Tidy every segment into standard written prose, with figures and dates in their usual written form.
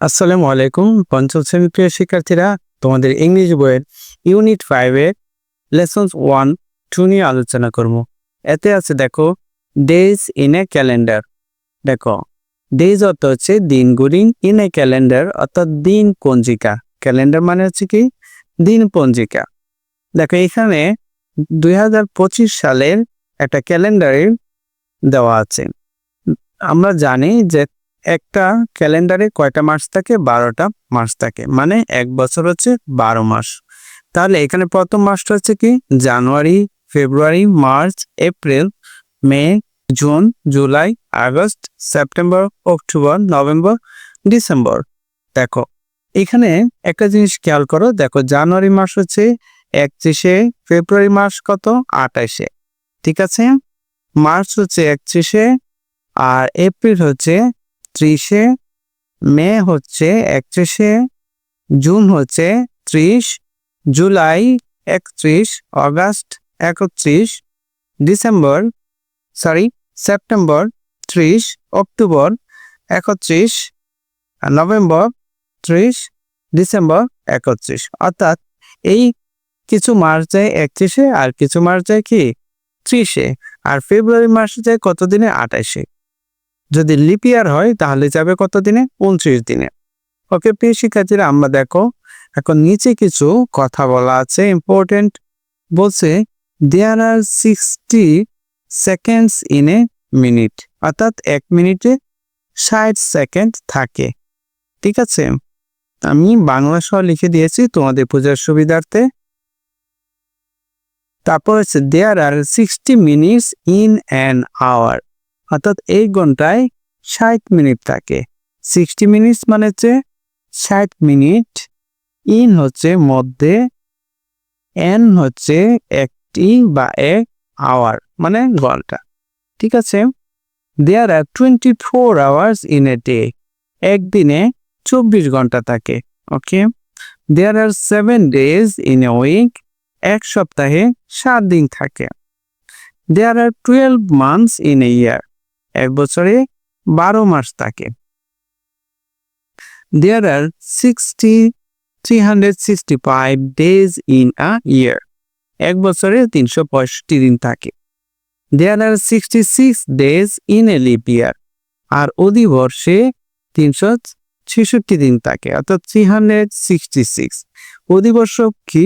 আসসালামু আলাইকুম। পঞ্চম শ্রেণীর প্রিয় শিক্ষার্থীরা, তোমাদের ইংরেজি বইয়ের ইউনিট 5 এর লেসনস 1, 2 নিয়ে আলোচনা করব। এতে আছে দেখো ডেজ ইন এ ক্যালেন্ডার। দেখো ডেজ অর্থ হচ্ছে দিনগুলি, ইন এ ক্যালেন্ডার অর্থাৎ দিন পঞ্জিকা। ক্যালেন্ডার মানে হচ্ছে কি দিন পঞ্জিকা। দেখো এখানে 2025 সালের একটা ক্যালেন্ডারে দেওয়া আছে। আমরা জানি যে একটা ক্যালেন্ডারে কয়টা মাস থাকে? 12টা মাস থাকে, মানে এক বছর হচ্ছে 12 মাস। তাহলে এখানে প্রথম মাসটা হচ্ছে কি January, February, March, April, May, June, July, August, September, October, November, December. দেখো এখানে একটা জিনিস খেয়াল করো, দেখো জানুয়ারি মাস হচ্ছে 31-এ, ফেব্রুয়ারি মাস কত 28-এ, ঠিক আছে, মার্চ হচ্ছে 31-এ, আর এপ্রিল হচ্ছে 30-এ, মে হচ্ছে 31-এ, জুন হচ্ছে 30, July 31, August 31, September 30, October 31, November 30, December 31। অর্থাৎ এই কিছু মাস যায় 31-এ, আর কিছু মাস যায় কি 30-এ, আর ফেব্রুয়ারি মাস যায় কত দিনে? 28-এ। যদি লিপ ইয়ার হয় তাহলে যাবে কত দিনে? 29 দিনে। ওকে প্রিয় শিক্ষার্থীরা, আমরা দেখো এখন নিচে কিছু কথা বলা আছে ইম্পর্টেন্ট। বলছে দেয়ার আর 60 সেকেন্ডস ইন এ মিনিট, অর্থাৎ 1 মিনিটে 60 সেকেন্ড থাকে, ঠিক আছে। আমি বাংলা সহ লিখে দিয়েছি তোমাদের বোঝার সুবিধার্থে। তারপর হচ্ছে দেয়ার আর 60 মিনিটস ইন অ্যান আওয়ার, অর্থাৎ এই ঘন্টায় 60 মিনিট থাকে। 60 মিনিটস মানে হচ্ছে 60 মিনিট, ইন হচ্ছে মধ্যে, এন হচ্ছে একটি বা এক, আওয়ার মানে ঘন্টা, ঠিক আছে। দেয়ার আর 24 আওয়ার্স ইন এ ডে, একদিনে 24 ঘন্টা থাকে, ওকে। দেয়ার আর 7 ডেজ ইন এ উইক, এক সপ্তাহে 7 দিন থাকে। দেয়ার আর 12 মান্থস ইন এ ইয়ার, এক বছরে 12 মাস থাকে। There are 365 days in a year, এক বছরে 365 দিন থাকে। There are 66 days in a leap year, আর অধিবর্ষে 366 দিন থাকে, অর্থাৎ 366। অধিবর্ষ কি?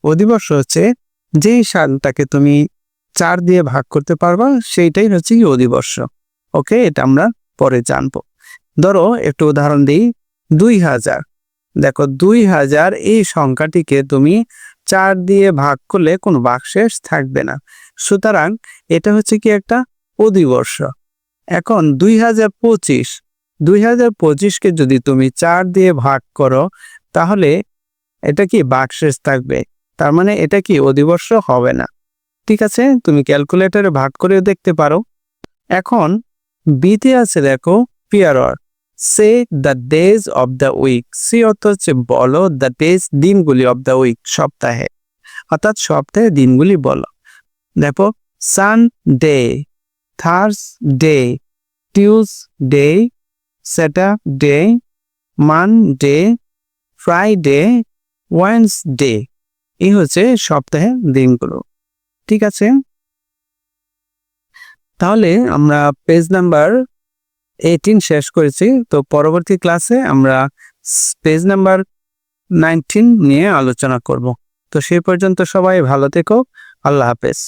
অধিবর্ষ হচ্ছে যেই সালটাকে তুমি 4 দিয়ে ভাগ করতে পারবা সেইটাই হচ্ছে কি অধিবর্ষ, ওকে। এটা আমরা পরে জানবো। ধরো একটু উদাহরণ দিই, 2000। দেখো 2000 এই সংখ্যাটিকে তুমি 4 দিয়ে ভাগ করলে কোনো ভাগশেষ থাকবে না, সুতরাং এটা হচ্ছে কি একটা অধিবর্ষ। এখন 2025কে যদি তুমি 4 দিয়ে ভাগ করো তাহলে এটা কি ভাগশেষ থাকবে, তার মানে এটা কি অধিবর্ষ হবে না, ঠিক আছে। তুমি ক্যালকুলেটরে ভাগ করেও দেখতে পারো। এখন বিতে আছে দেখো পিয়ারর, say the days of the week. C অর্থ হচ্ছে বলো, দ্য ডেজ দিনগুলি, অব দ্য উইক সপ্তাহে, অর্থাৎ সপ্তাহে দিনগুলি বলো। দেখো Sunday, Thursday, Tuesday, Saturday, Monday, Friday, Wednesday, এই হচ্ছে সপ্তাহে দিনগুলো, ঠিক আছে। তাহলে আমরা পেজ নাম্বার 18 শেষ করেছি। তো পরবর্তী ক্লাসে আমরা পেজ নাম্বার 19 নিয়ে আলোচনা করব। তো সেই পর্যন্ত সবাই ভালো থেকো, আল্লাহ হাফেজ।